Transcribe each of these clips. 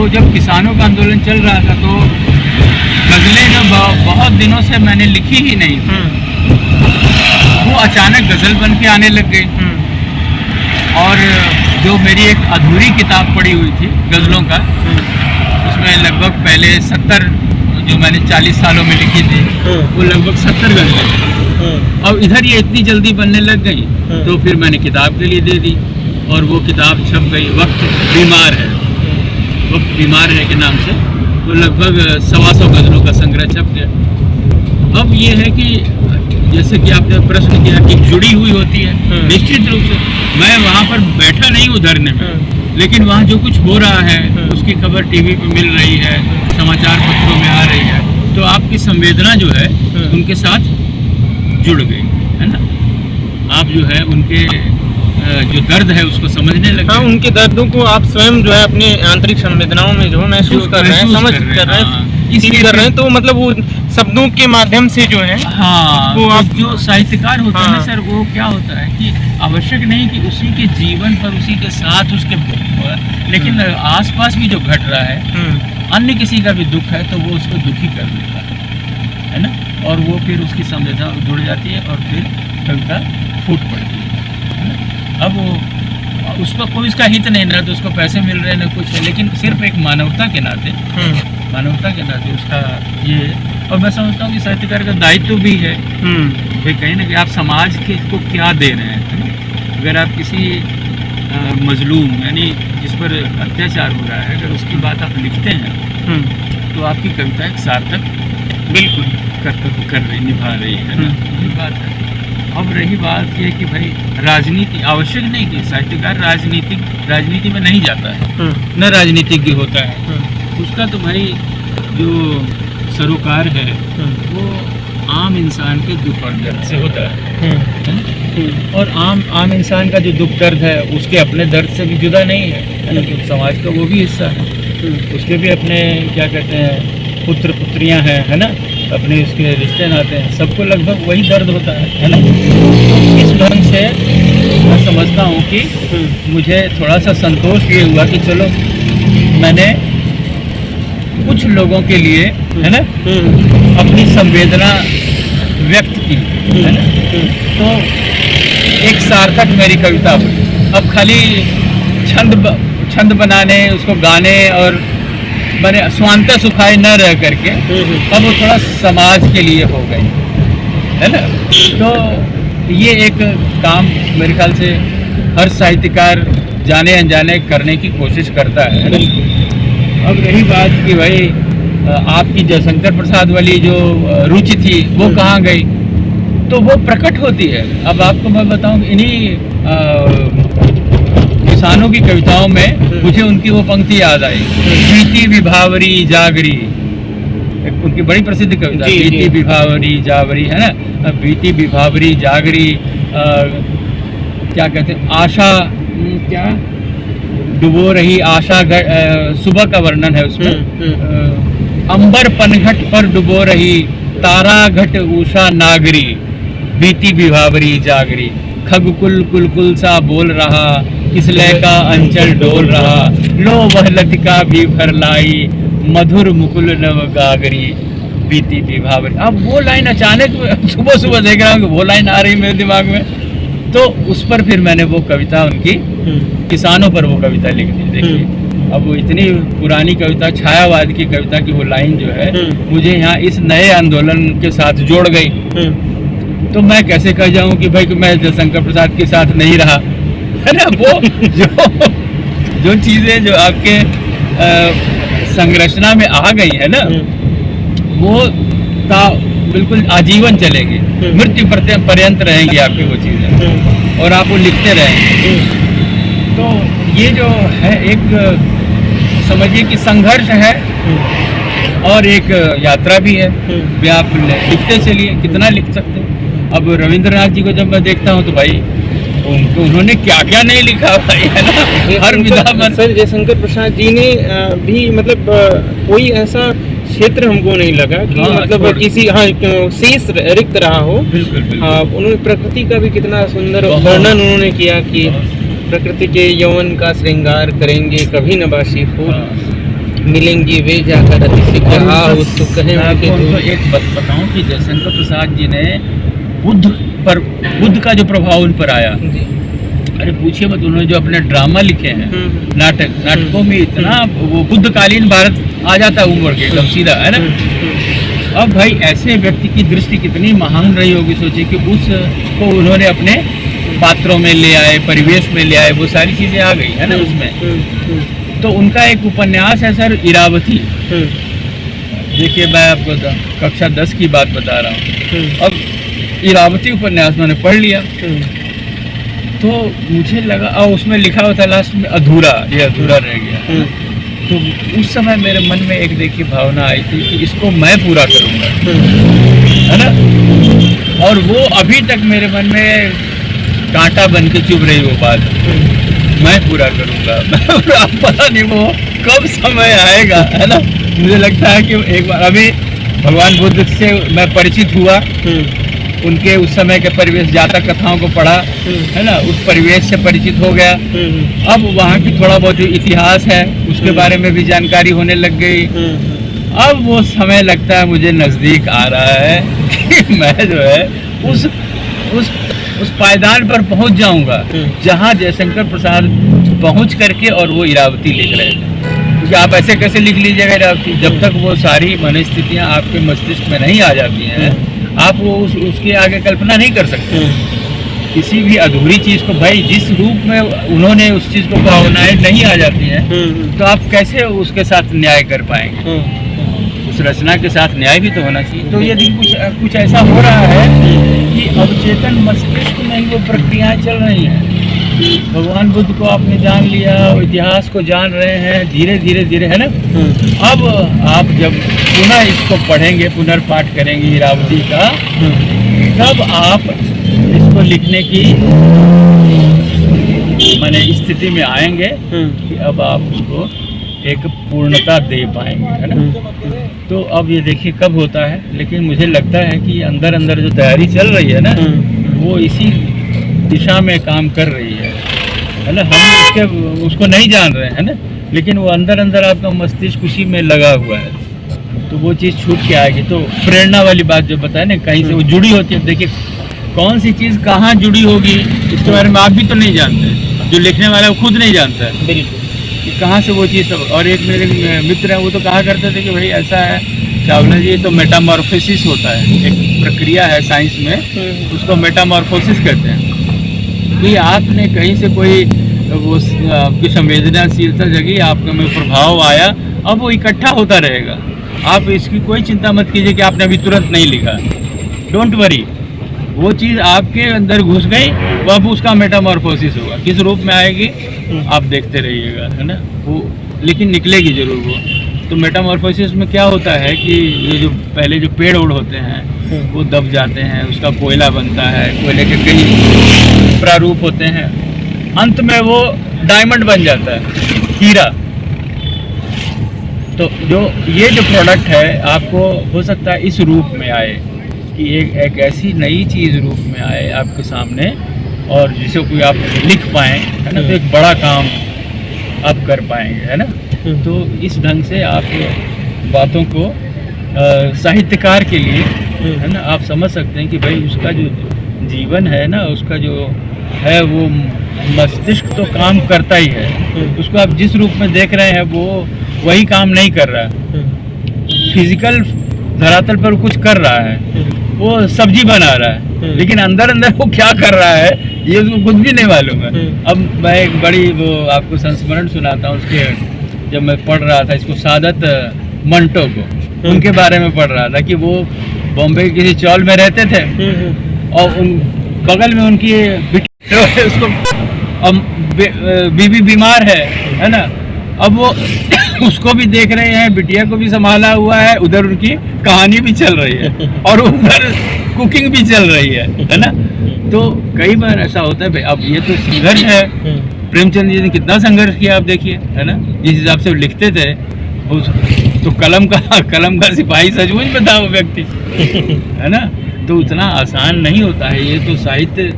वो जब किसानों का आंदोलन चल रहा था तो गज़लें जो बहुत दिनों से मैंने लिखी ही नहीं थी, वो अचानक गज़ल बन के आने लग गई। और जो मेरी एक अधूरी किताब पड़ी हुई थी गज़लों का, उसमें लगभग पहले 70 जो मैंने 40 सालों में लिखी थी वो लगभग 70 गज़लें, अब इधर ये इतनी जल्दी बनने लग गई तो फिर मैंने किताब के लिए दे दी और वो किताब छप गई। वक्त बीमार है, वक्त बीमार है के नाम से वो लगभग 125 गज़लों का संग्रह छप गया। अब ये है कि जैसे कि आपने प्रश्न किया कि जुड़ी हुई होती है, निश्चित रूप से मैं वहाँ पर बैठा नहीं हूँ धरने में, लेकिन वहाँ जो कुछ हो रहा है उसकी खबर टीवी पे मिल रही है, समाचार पत्रों में आ रही है, तो आपकी संवेदना जो है उनके साथ जुड़ गई है ना। आप जो है उनके जो दर्द है उसको समझने लगे। हाँ, उनके दर्दों को आप स्वयं जो है अपने आंतरिक संवेदनाओं में जो महसूस कर रहे हैं, समझ कर रहे हैं, फील कर रहे हैं, तो मतलब वो शब्दों के माध्यम से जो है वो आप जो साहित्यकार होते हैं सर, वो क्या होता है कि आवश्यक नहीं कि उसी के जीवन पर उसी के साथ उसके, लेकिन आसपास भी जो घट रहा है अन्य किसी का भी दुख है तो वो उसको दुखी कर देता है ना, और वो फिर उसकी संवेदना जुड़ जाती है और फिर कविता फूट पड़ती है। अब वो उसका कोई इसका हित नहीं, ना तो उसको पैसे मिल रहे हैं ना कुछ है, लेकिन सिर्फ एक मानवता के नाते उसका ये, और मैं समझता हूँ कि साहित्यकार का दायित्व भी है कि कहीं ना कहीं आप समाज के को क्या दे रहे हैं। अगर आप किसी मजलूम यानी जिस पर अत्याचार हो रहा है अगर उसकी बात आप लिखते हैं तो आपकी कविता एक सार्थक बिल्कुल कर्तव्य कर रही, निभा रही है ना, ये बात है। अब रही बात ये कि भाई राजनीति आवश्यक नहीं कि साहित्यकार राजनीति में नहीं जाता है, न राजनीतिज्ञ होता है, उसका तो भाई जो सरोकार है वो आम इंसान के दुख और दर्द से होता है, और आम इंसान का जो दुख दर्द है उसके अपने दर्द से भी जुदा नहीं है ना, तो समाज का वो भी हिस्सा है, उसके भी अपने क्या कहते हैं पुत्र पुत्रियां हैं है ना, अपने उसके रिश्ते नाते हैं, सबको लगभग वही दर्द होता है ना। तो इस ढंग से मैं समझता हूँ कि मुझे थोड़ा सा संतोष ये हुआ कि चलो मैंने कुछ लोगों के लिए है ना अपनी संवेदना व्यक्त की है ना, तो एक सार्थक मेरी कविता हुई। अब खाली छंद बनाने उसको गाने और मैंने स्वांत सुखाए न रह करके अब वो थोड़ा समाज के लिए हो गई है ना। तो ये एक काम मेरे ख्याल से हर साहित्यकार जाने अनजाने करने की कोशिश करता है ना। अब रही बात कि भाई आपकी जयशंकर प्रसाद वाली जो रुचि थी वो कहाँ गई, तो वो प्रकट होती है। अब आपको मैं बताऊं इन्हीं किसानों की कविताओं में मुझे उनकी वो पंक्ति याद आई, बीती विभावरी जागरी, उनकी बड़ी प्रसिद्ध कविता बीती विभावरी जागरी है ना, बीती विभावरी जागरी क्या कहते हैं, आशा क्या डुबो रही आशा, सुबह का वर्णन है उसमें, अंबर पनघट पर डुबो रही तारा घट उषा नागरी, बीती विभावरी जागरी, खगकुल कुलकुल सा बोल रहा, किसलय का अंचल डोल रहा, लो वह लतिका भी भर लाई, मधुर मुकुल नव गागरी, बीती विभावरी। अब वो लाइन अचानक सुबह सुबह देख रहा हूँ कि वो लाइन आ रही मेरे दिमाग में, तो उस पर फिर मैंने वो कविता उनकी किसानों पर वो कविता लिख दी। देखिए अब वो इतनी पुरानी कविता छायावाद की कविता की वो लाइन जो है मुझे यहाँ इस नए आंदोलन के साथ जोड़ गई, तो मैं कैसे कह जाऊं कि भाई मैं जयशंकर प्रसाद के साथ नहीं रहा है ना। वो जो चीजें जो आपके संरचना में आ गई है ना वो बिल्कुल आजीवन चलेगी, मृत्यु पर्यंत रहेंगी आपकी वो चीजें, और आप वो लिखते रहेंगे। तो ये जो है एक समझिए कि संघर्ष है और एक यात्रा भी है, आप लिखते चलिए, कितना लिख सकते हैं। अब रविंद्रनाथ जी को जब मैं देखता हूँ तो भाई उन्होंने क्या क्या नहीं लिखा भाई है ना, हर विधा में। सर जयशंकर प्रसाद जी ने भी मतलब कोई ऐसा क्षेत्र हमको नहीं लगा कि मतलब किसी शेष रिक्त रहा हो। बिल्कुल उन्होंने प्रकृति का भी कितना सुंदर वर्णन उन्होंने किया कि प्रकृति के यौवन का श्रृंगार करेंगे कभी नबाशी फूल, मिलेंगे वे जाकर अतिथि कहा और तो कहे मैं उनके आपको जो एक बात बताऊं कि जयशंकर प्रसाद जी ने बुद्ध का जो प्रभाव उन पर आया, जी अरे पूछिए मत, उन्होंने जो अपने ड्रामा लिखे हैं, नाटकों में इतना वो बुद्धकालीन भारत आ जाता है उम्र के एकदम सीधा, है ना। अब भाई ऐसे व्यक्ति की दृष्टि कितनी महान रही होगी, सोचिए कि उसको उन्होंने अपने पात्रों में ले आए, परिवेश में ले आए, वो सारी चीजें आ गई है ना उसमें। तो उनका एक उपन्यास है सर, इरावती। देखिए मैं आपको कक्षा 10 की बात बता रहा हूँ। अब इरावती उपन्यास मैंने पढ़ लिया तो मुझे लगा, और उसमें लिखा हुआ था लास्ट में अधूरा, ये अधूरा रह गया। तो उस समय मेरे मन में एक देखिए भावना आई थी कि इसको मैं पूरा करूँगा, है ना। और वो अभी तक मेरे मन में कांटा बन के चुभ रही वो बात, मैं पूरा करूँगा। अब पता नहीं वो कब समय आएगा, है ना। मुझे लगता है कि एक बार अभी भगवान बुद्ध से मैं परिचित हुआ, उनके उस समय के परिवेश, जातक कथाओं को पढ़ा, है ना, उस परिवेश से परिचित हो गया। अब वहाँ की थोड़ा बहुत जो इतिहास है उसके बारे में भी जानकारी होने लग गई। अब वो समय लगता है मुझे नज़दीक आ रहा है कि मैं जो है उस पायदान पर पहुँच जाऊँगा जहाँ जयशंकर प्रसाद पहुँच करके और वो इरावती लिख रहे थे। क्योंकि आप ऐसे कैसे लिख लीजिएगा इरावती, जब तक वो सारी मनस्थितियाँ आपके मस्तिष्क में नहीं आ जाती हैं, आप वो उसके आगे कल्पना नहीं कर सकते। किसी भी अधूरी चीज़ को, भाई जिस रूप में उन्होंने उस चीज़ को भावनाएं नहीं आ जाती हैं, तो आप कैसे उसके साथ न्याय कर पाएंगे। उस रचना के साथ न्याय भी तो होना चाहिए। तो यदि कुछ ऐसा हो रहा है कि अवचेतन मस्तिष्क में ही वो प्रक्रियाएं चल रही हैं। भगवान बुद्ध को आपने जान लिया, इतिहास को जान रहे हैं, धीरे धीरे, है ना। अब आप जब पुनः इसको पढ़ेंगे, पुनर्पाठ करेंगे इरावती का, तब आप इसको लिखने की माने स्थिति में आएंगे कि अब आप उसको एक पूर्णता दे पाएंगे, है ना। तो अब ये देखिए कब होता है, लेकिन मुझे लगता है कि अंदर अंदर जो तैयारी चल रही है ना, वो इसी दिशा में काम कर रही है ना। हम उसको नहीं जान रहे हैं ना, लेकिन वो अंदर अंदर आपका मस्तिष्क उसी में लगा हुआ है, तो वो चीज़ छूट के आएगी। तो प्रेरणा वाली बात जो बताए ना, कहीं से वो जुड़ी होती है। देखिए कौन सी चीज़ कहाँ जुड़ी होगी इसके बारे में आप भी तो नहीं जानते, जो लिखने वाला है वो खुद नहीं जानता है बिल्कुल कि कहाँ से वो चीज़। और एक मेरे मित्र हैं, वो तो कहा करते थे कि भाई ऐसा है चावला जी, तो मेटामॉर्फोसिस होता है, एक प्रक्रिया है साइंस में, उसको मेटामॉर्फोसिस कहते हैं। कि आपने कहीं से कोई वो आपकी संवेदनाशीलता जगी, आपके में प्रभाव आया, अब वो इकट्ठा होता रहेगा। आप इसकी कोई चिंता मत कीजिए कि आपने अभी तुरंत नहीं लिखा, डोंट वरी। वो चीज़ आपके अंदर घुस गई, वो अब उसका मेटामॉर्फोसिस होगा, किस रूप में आएगी आप देखते रहिएगा, है ना। वो लेकिन निकलेगी जरूर वो। तो मेटामॉर्फोसिस में क्या होता है कि ये जो पहले जो पेड़ ओड़ होते हैं वो दब जाते हैं, उसका कोयला बनता है, कोयले के कई प्रारूप होते हैं, अंत में वो डायमंड बन जाता है, हीरा। तो ये जो प्रोडक्ट है आपको हो सकता है इस रूप में आए कि एक ऐसी नई चीज़ रूप में आए आपके सामने, और जिसे कोई आप लिख पाएँ, है ना। तो एक बड़ा काम आप कर पाएंगे, है ना। तो इस ढंग से आप बातों को साहित्यकार के लिए, है ना, आप समझ सकते हैं कि भाई उसका जो जीवन है ना, उसका जो है वो मस्तिष्क तो काम करता ही है, उसको आप जिस रूप में देख रहे हैं वो वही काम नहीं कर रहा है। फिजिकल धरातल पर कुछ कर रहा है, वो सब्जी बना रहा है, लेकिन अंदर अंदर वो क्या कर रहा है ये उसको कुछ भी नहीं मालूम है। अब मैं एक बड़ी वो आपको संस्मरण सुनाता हूँ उसके, जब मैं पढ़ रहा था इसको, सादत मंटो को, उनके बारे में पढ़ रहा था कि वो बॉम्बे के किसी चौल में रहते थे और उन बगल में उनकी उसको बीवी बीमार है ना। अब वो उसको भी देख रहे हैं, बिटिया को भी संभाला हुआ है, उधर उनकी कहानी भी चल रही है और उधर कुकिंग भी चल रही है ना। तो कई बार ऐसा होता है भाई। अब ये तो संघर्ष है, प्रेमचंद जी ने कितना संघर्ष किया आप देखिए, है ना। जिस हिसाब से लिखते थे तो कलम का सिपाही सचमुच में था वो व्यक्ति, है ना। तो उतना आसान नहीं होता है। ये तो साहित्य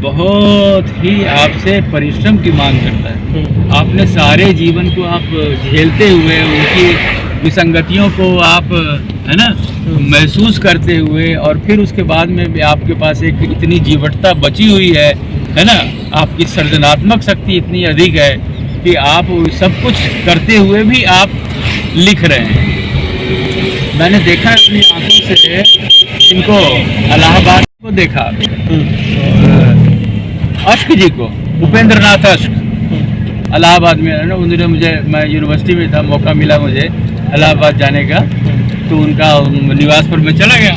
बहुत ही आपसे परिश्रम की मांग करता है। आपने सारे जीवन को आप झेलते हुए उनकी विसंगतियों को आप, है ना, महसूस करते हुए, और फिर उसके बाद में भी आपके पास एक इतनी जीवटता बची हुई है ना, आपकी सृजनात्मक शक्ति इतनी अधिक है कि आप सब कुछ करते हुए भी आप लिख रहे हैं। मैंने देखा अपनी आंखों से इनको, इलाहाबाद को देखा, अश्क जी को, उपेंद्र नाथ अश्क, इलाहाबाद में है ना। उन्होंने मुझे, मैं यूनिवर्सिटी में था, मौका मिला मुझे इलाहाबाद जाने का, तो उनका निवास पर मैं चला गया।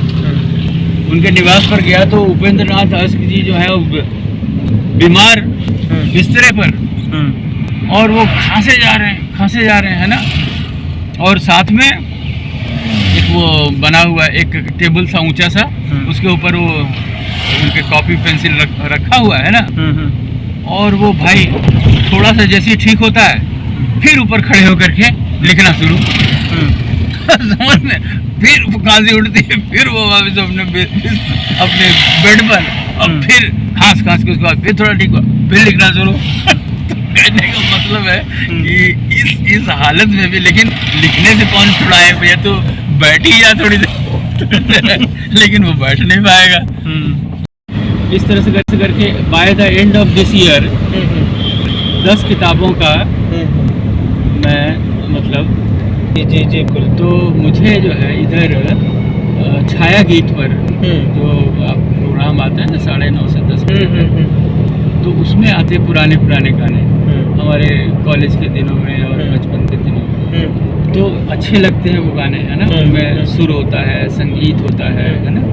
उनके निवास पर गया तो उपेंद्र नाथ अश्क जी जो है वो बीमार बिस्तरे पर, और वो खांसे जा रहे हैं, है ना। और साथ में एक वो बना हुआ एक टेबल सा ऊंचा सा, उसके ऊपर वो उनके कॉपी पेंसिल रखा हुआ है ना। और वो भाई थोड़ा सा जैसे ही ठीक होता है, फिर ऊपर खड़े होकर के लिखना शुरू। समझ में, फिर वो खांसी उठती है, फिर वो वापस अपने बेड पर, और फिर खांस के उसके बाद फिर थोड़ा ठीक हुआ, फिर लिखना शुरू। तो कहने का मतलब है कि इस हालत में भी, लेकिन लिखने से कौन छुड़ाए भैया, तो बैठ ही जा थोड़ी देर। लेकिन वो बैठ नहीं पाएगा। इस तरह से करके by the end of this year 10 किताबों का मैं, मतलब जी कुल। तो मुझे जो है इधर छाया गीत पर जो प्रोग्राम आता है ना 9:30 से 10 बजे, तो उसमें आते पुराने गाने हमारे कॉलेज के दिनों में और बचपन के दिनों में, तो अच्छे लगते हैं वो गाने, है ना। उनमें सुर होता है, संगीत होता है ना।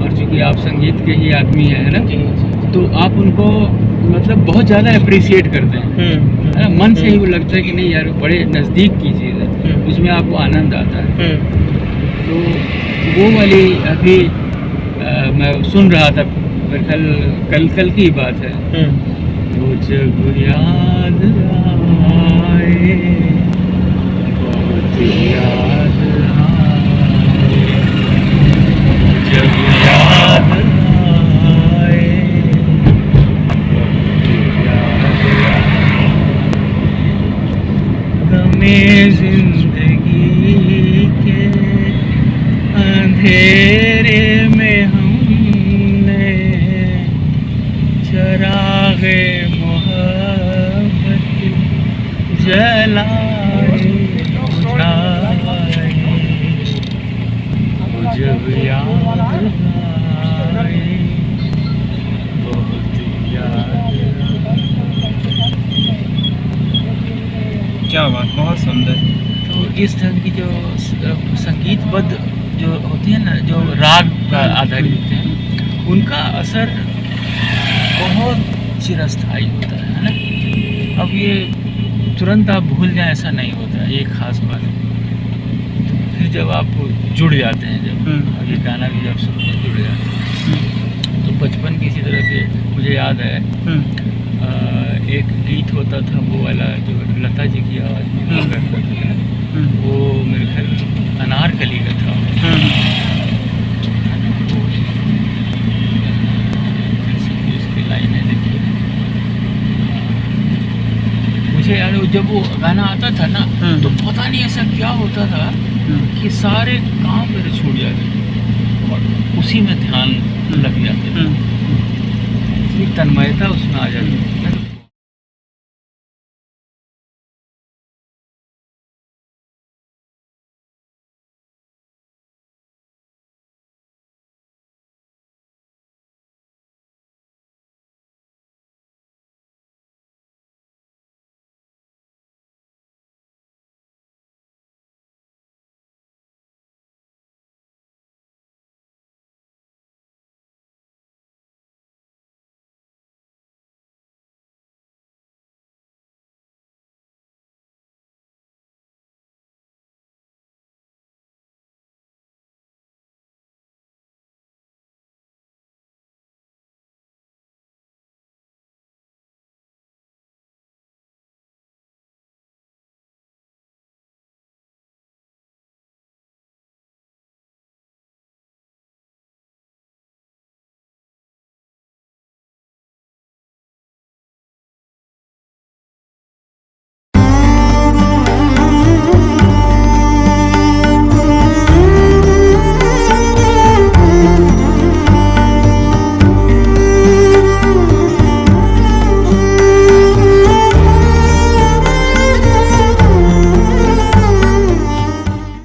और चूँकि आप संगीत के ही आदमी हैं, है ना, तो आप उनको मतलब बहुत ज़्यादा अप्रिशिएट करते हैं, है ना। मन से ही वो लगता है कि नहीं यार, बड़े नज़दीक की चीज़ है, उसमें आपको आनंद आता है। तो वो वाली अभी मैं सुन रहा था, मेरे ख्याल कल की बात है। वो जब याद आए, बहुत याद आए, जब याद आए, बहुत याद आए, गमे जिंदगी के अंधेरे में हमने चरागे मोहब्बत जलाए, बुझाए, जब याद आए, बहुत याद आए। क्या बात, बहुत सुंदर। तो इस ढंग की जो संगीतबद्ध जो होती है ना, जो राग आधारित होते हैं, उनका असर बहुत चिरस्थायी होता है ना। अब ये तुरंत आप भूल जाएं ऐसा नहीं होता, ये खास बात है। तो फिर जब आप जुड़ जाते हैं, जब ये गाना भी जब सुनते हैं, जुड़ जाते हैं। तो बचपन की इसी तरह से मुझे याद है, एक गीत होता था वो वाला जो लता जी की आवाज़ में हुआ करता था, वो मेरे ख्याल अनारकली का था। उसकी लाइनें देखिए, मुझे याद है जब वो गाना आता था ना, तो पता नहीं ऐसा क्या होता था कि सारे काम मेरे छूट जाते थे और उसी में ध्यान लग जाते थे, तन्मयता उसमें आ जाती थी।